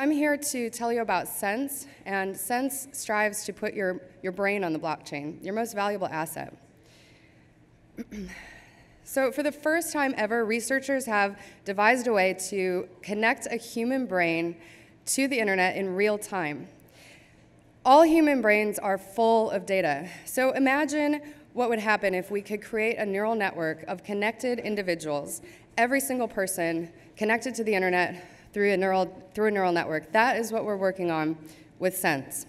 I'm here to tell you about Sense, and Sense strives to put your brain on the blockchain, your most valuable asset. So for the first time ever, researchers have devised a way to connect a human brain to the internet in real time. All human brains are full of data. So imagine what would happen if we could create a neural network of connected individuals, every single person connected to the internet through a neural network. That is what we're working on with Sense.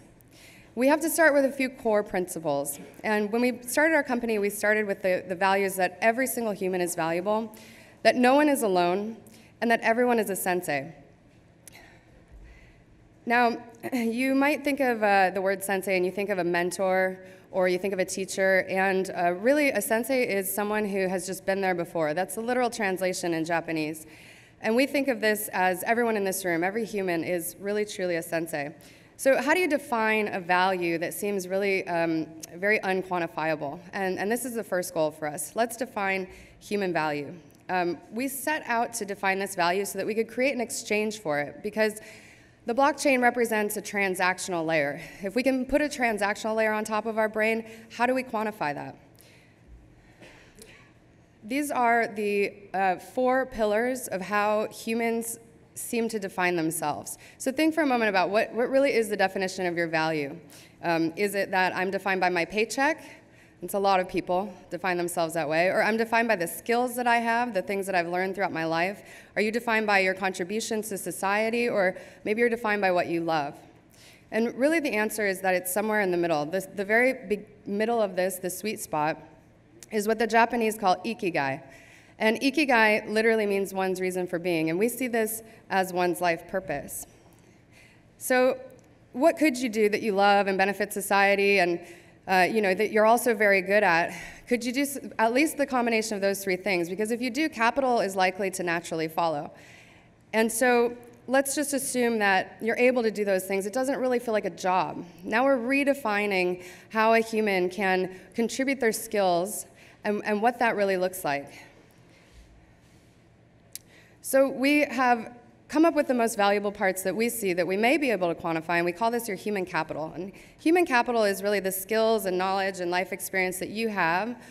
We have to start with a few core principles. And when we started our company, we started with the values that every single human is valuable, that no one is alone, and that everyone is a sensei. Now, you might think of the word sensei and you think of a mentor or you think of a teacher, and really a sensei is someone who has just been there before. That's the literal translation in Japanese. And we think of this as everyone in this room, every human is really truly a sensei. So how do you define a value that seems really very unquantifiable? And this is the first goal for us. Let's define human value. We set out to define this value so that we could create an exchange for it, because the blockchain represents a transactional layer. If we can put a transactional layer on top of our brain, how do we quantify that? These are the 4 pillars of how humans seem to define themselves. So think for a moment about what really is the definition of your value. Is it that I'm defined by my paycheck? It's a lot of people define themselves that way. Or I'm defined by the skills that I have, the things that I've learned throughout my life. Are you defined by your contributions to society? Or maybe you're defined by what you love. And really the answer is that it's somewhere in the middle. The very big middle of this, the sweet spot, is what the Japanese call ikigai. And ikigai literally means one's reason for being, and we see this as one's life purpose. So what could you do that you love and benefit society and that you're also very good at? Could you do at least the combination of those 3 things? Because if you do, capital is likely to naturally follow. And so let's just assume that you're able to do those things. It doesn't really feel like a job. Now we're redefining how a human can contribute their skills and what that really looks like. So we have come up with the most valuable parts that we see that we may be able to quantify, and we call this your human capital. And human capital is really the skills and knowledge and life experience that you have,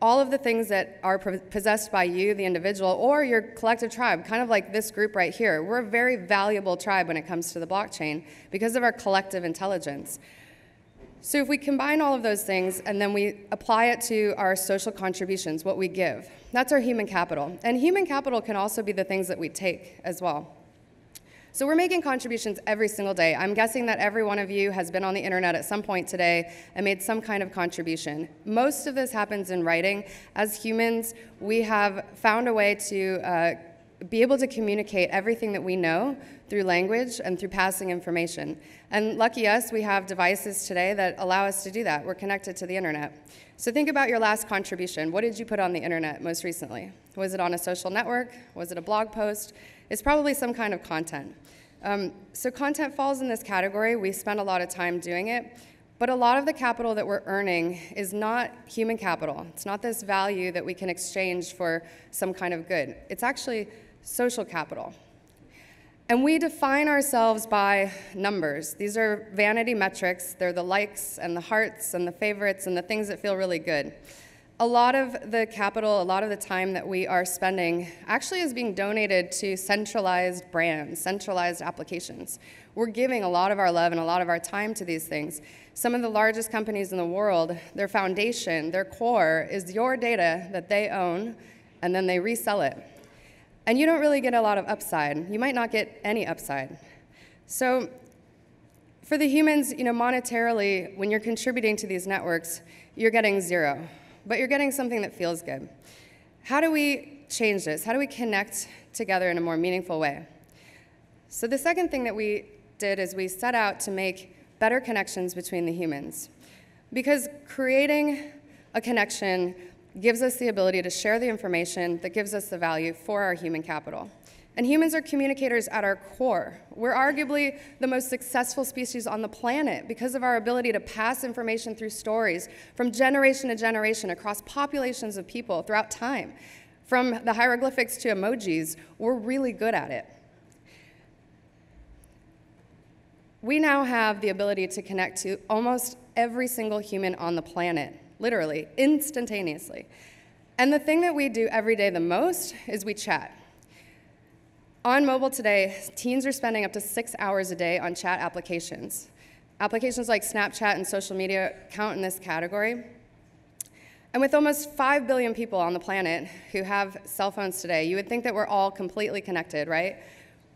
all of the things that are possessed by you, the individual, or your collective tribe, kind of like this group right here. We're a very valuable tribe when it comes to the blockchain because of our collective intelligence. So if we combine all of those things and then we apply it to our social contributions, what we give, that's our human capital. And human capital can also be the things that we take as well. So we're making contributions every single day. I'm guessing that every one of you has been on the internet at some point today and made some kind of contribution. Most of this happens in writing. As humans, we have found a way to be able to communicate everything that we know through language and through passing information. And lucky us, we have devices today that allow us to do that. We're connected to the internet. So think about your last contribution. What did you put on the internet most recently? Was it on a social network? Was it a blog post? It's probably some kind of content. So content falls in this category. We spend a lot of time doing it. But a lot of the capital that we're earning is not human capital. It's not this value that we can exchange for some kind of good. It's actually social capital. And we define ourselves by numbers. These are vanity metrics. They're the likes and the hearts and the favorites and the things that feel really good. A lot of the capital, a lot of the time that we are spending actually is being donated to centralized brands, centralized applications. We're giving a lot of our love and a lot of our time to these things. Some of the largest companies in the world, their foundation, their core is your data that they own, and then they resell it. And you don't really get a lot of upside. You might not get any upside. So for the humans, monetarily, when you're contributing to these networks, you're getting 0. But you're getting something that feels good. How do we change this? How do we connect together in a more meaningful way? So the second thing that we did is we set out to make better connections between the humans. Because creating a connection gives us the ability to share the information that gives us the value for our human capital. And humans are communicators at our core. We're arguably the most successful species on the planet because of our ability to pass information through stories from generation to generation across populations of people throughout time. From the hieroglyphics to emojis, we're really good at it. we now have the ability to connect to almost every single human on the planet, literally, instantaneously. And the thing that we do every day the most is we chat. On mobile today, teens are spending up to 6 hours a day on chat applications. Applications like Snapchat and social media count in this category. And with almost 5 billion people on the planet who have cell phones today, you would think that we're all completely connected, right?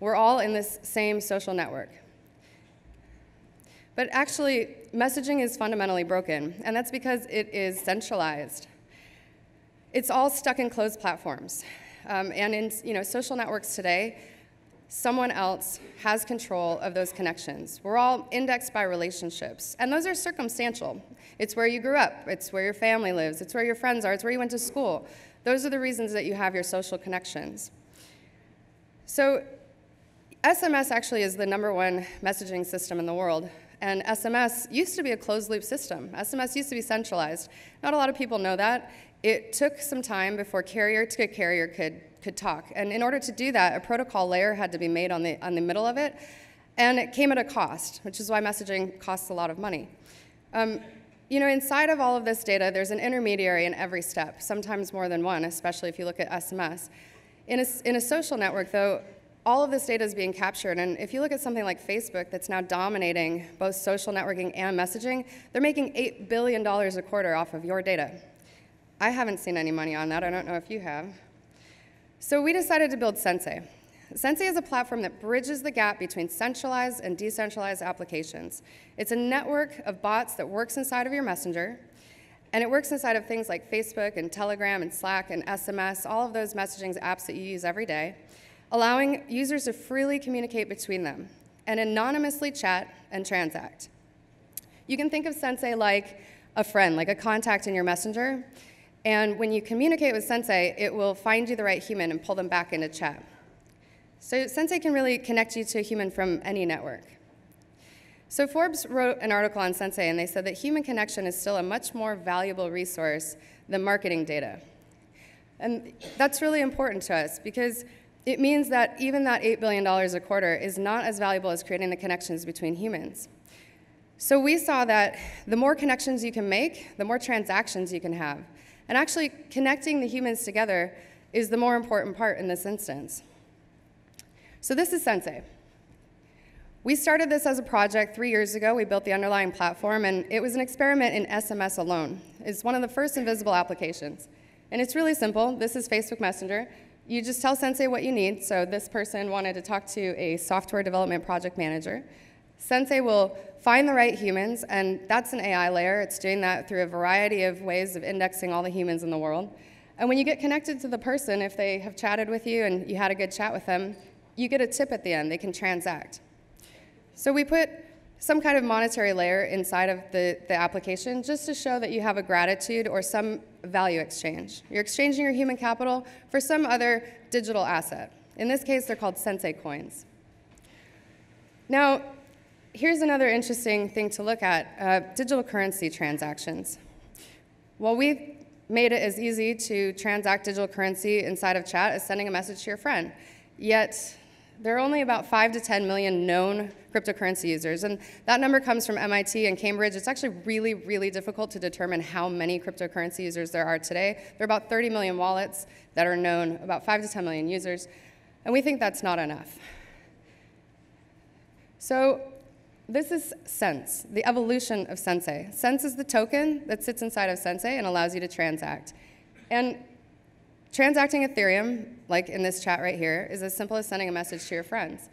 We're all in this same social network. But actually, messaging is fundamentally broken, and that's because it is centralized. It's all stuck in closed platforms. And in social networks today, someone else has control of those connections. We're all indexed by relationships, and those are circumstantial. It's where you grew up, it's where your family lives, it's where your friends are, it's where you went to school. Those are the reasons that you have your social connections. So SMS actually is the #1 messaging system in the world. And SMS used to be a closed-loop system. SMS used to be centralized. Not a lot of people know that. It took some time before carrier to carrier could talk. And in order to do that, a protocol layer had to be made on the middle of it. And it came at a cost, which is why messaging costs a lot of money. Inside of all of this data, there's an intermediary in every step, sometimes more than one, especially if you look at SMS. In a social network, though, all of this data is being captured, and if you look at something like Facebook that's now dominating both social networking and messaging, they're making $8 billion a quarter off of your data. I haven't seen any money on that. I don't know if you have. So we decided to build Sensay. Sensay is a platform that bridges the gap between centralized and decentralized applications. It's a network of bots that works inside of your messenger, and it works inside of things like Facebook and Telegram and Slack and SMS, all of those messaging apps that you use every day, allowing users to freely communicate between them and anonymously chat and transact. You can think of Sensay like a friend, like a contact in your messenger, and when you communicate with Sensay, it will find you the right human and pull them back into chat. So Sensay can really connect you to a human from any network. So Forbes wrote an article on Sensay, and they said that human connection is still a much more valuable resource than marketing data. And that's really important to us because it means that even that $8 billion a quarter is not as valuable as creating the connections between humans. So we saw that the more connections you can make, the more transactions you can have. And actually, connecting the humans together is the more important part in this instance. So this is Sensay. We started this as a project 3 years ago. We built the underlying platform, and it was an experiment in SMS alone. It's one of the first invisible applications. And it's really simple. This is Facebook Messenger. You just tell Sensay what you need. So this person wanted to talk to a software development project manager. Sensay will find the right humans, and that's an AI layer. It's doing that through a variety of ways of indexing all the humans in the world. And when you get connected to the person, if they have chatted with you and you had a good chat with them, you get a tip at the end. They can transact. So we put some kind of monetary layer inside of the application just to show that you have a gratitude or some value exchange. You're exchanging your human capital for some other digital asset. In this case, they're called Sensay coins. Now, here's another interesting thing to look at, digital currency transactions. Well, we've made it as easy to transact digital currency inside of chat as sending a message to your friend. Yet, there are only about 5 to 10 million known cryptocurrency users, and that number comes from MIT and Cambridge. It's actually really, really difficult to determine how many cryptocurrency users there are today. There are about 30 million wallets that are known, about 5 to 10 million users, and we think that's not enough. So this is Sense, the evolution of Sensay. Sense is the token that sits inside of Sensay and allows you to transact. And transacting Ethereum, like in this chat right here, is as simple as sending a message to your friends.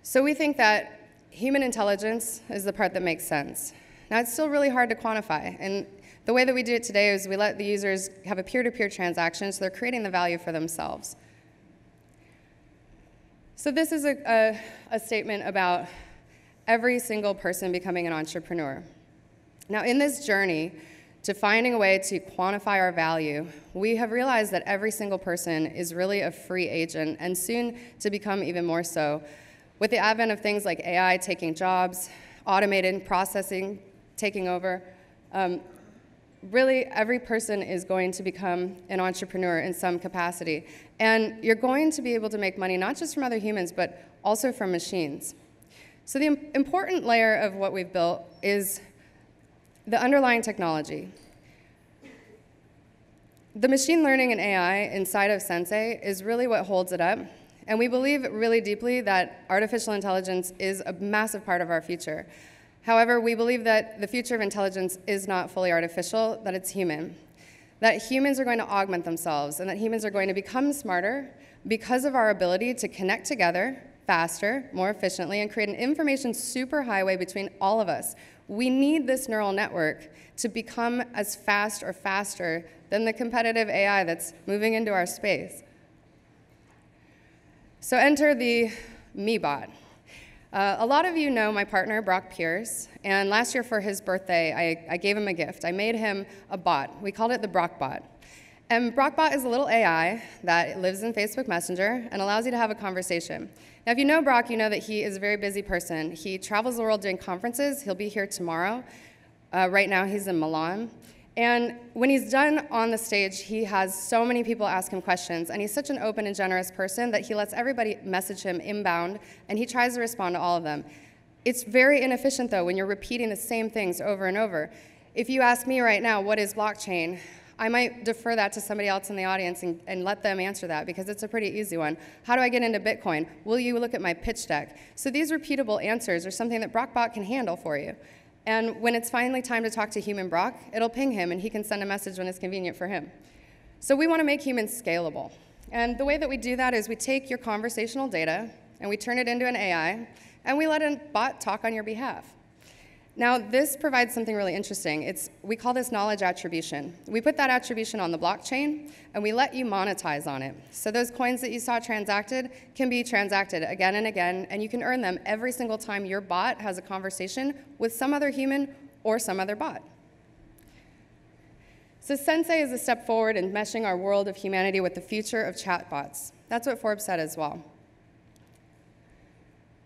So we think that human intelligence is the part that makes sense. Now, it's still really hard to quantify, and the way that we do it today is we let the users have a peer-to-peer transaction, so they're creating the value for themselves. So this is a statement about every single person becoming an entrepreneur. Now, in this journey to finding a way to quantify our value, we have realized that every single person is really a free agent, and soon to become even more so. With the advent of things like AI taking jobs, automated processing taking over, really every person is going to become an entrepreneur in some capacity. And you're going to be able to make money not just from other humans, but also from machines. So the important layer of what we've built is the underlying technology. The machine learning and AI inside of Sensay is really what holds it up. And we believe really deeply that artificial intelligence is a massive part of our future. However, we believe that the future of intelligence is not fully artificial, that it's human. That humans are going to augment themselves, and that humans are going to become smarter because of our ability to connect together faster, more efficiently, and create an information superhighway between all of us. We need this neural network to become as fast or faster than the competitive AI that's moving into our space. So enter the MeBot. A lot of you know my partner, Brock Pierce, and last year for his birthday, I gave him a gift. I made him a bot. We called it the BrockBot. And BrockBot is a little AI that lives in Facebook Messenger and allows you to have a conversation. Now, if you know Brock, you know that he is a very busy person. He travels the world doing conferences. He'll be here tomorrow. Right now, he's in Milan. And when he's done on the stage, he has so many people ask him questions, and he's such an open and generous person that he lets everybody message him inbound, and he tries to respond to all of them. It's very inefficient, though, when you're repeating the same things over and over. If you ask me right now, what is blockchain? I might defer that to somebody else in the audience and let them answer that, because it's a pretty easy one. How do I get into Bitcoin? Will you look at my pitch deck? So these repeatable answers are something that BrockBot can handle for you. And when it's finally time to talk to human Brock, it'll ping him, and he can send a message when it's convenient for him. So we want to make humans scalable. And the way that we do that is we take your conversational data, and we turn it into an AI, and we let a bot talk on your behalf. Now, this provides something really interesting. We call this knowledge attribution. We put that attribution on the blockchain, and we let you monetize on it. So those coins that you saw transacted can be transacted again and again, and you can earn them every single time your bot has a conversation with some other human or some other bot. So Sensay is a step forward in meshing our world of humanity with the future of chatbots. That's what Forbes said as well.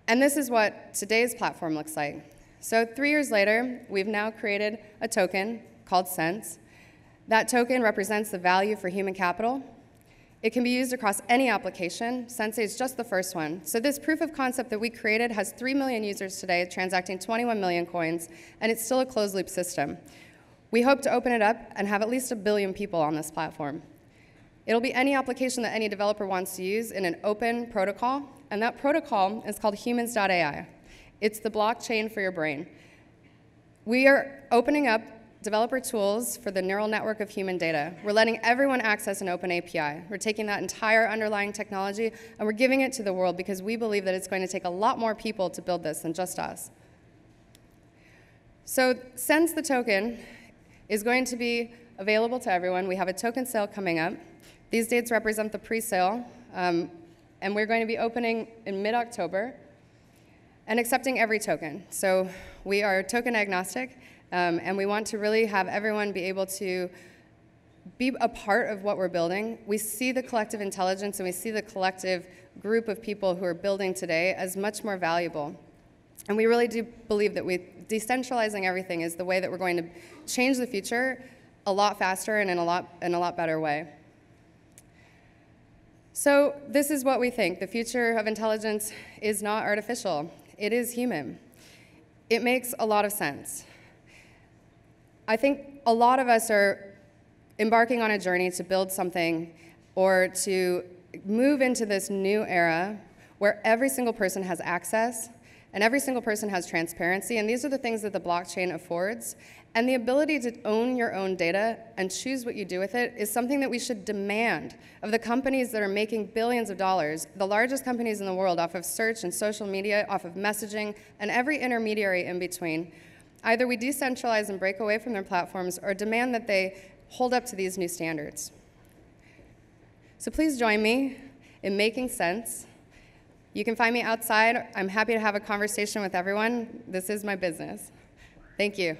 And this is what today's platform looks like. So 3 years later, we've now created a token called Sense. That token represents the value for human capital. It can be used across any application. Sensay is just the first one. So this proof of concept that we created has 3 million users today, transacting 21 million coins, and it's still a closed-loop system. We hope to open it up and have at least 1 billion people on this platform. It'll be any application that any developer wants to use in an open protocol, and that protocol is called humans.ai. It's the blockchain for your brain. We are opening up developer tools for the neural network of human data. We're letting everyone access an open API. We're taking that entire underlying technology and we're giving it to the world because we believe that it's going to take a lot more people to build this than just us. So Sense the token is going to be available to everyone. We have a token sale coming up. These dates represent the pre-sale, and we're going to be opening in mid-October and accepting every token. So we are token agnostic, and we want to really have everyone be able to be a part of what we're building. We see the collective intelligence and we see the collective group of people who are building today as much more valuable. And we really do believe that decentralizing everything is the way that we're going to change the future a lot faster and in a lot better way. So this is what we think. The future of intelligence is not artificial. It is human. It makes a lot of sense. I think a lot of us are embarking on a journey to build something or to move into this new era where every single person has access and every single person has transparency, and these are the things that the blockchain affords. And the ability to own your own data and choose what you do with it is something that we should demand of the companies that are making billions of dollars, the largest companies in the world, off of search and social media, off of messaging, and every intermediary in between. Either we decentralize and break away from their platforms or demand that they hold up to these new standards. So please join me in making sense. You can find me outside. I'm happy to have a conversation with everyone. This is my business. Thank you.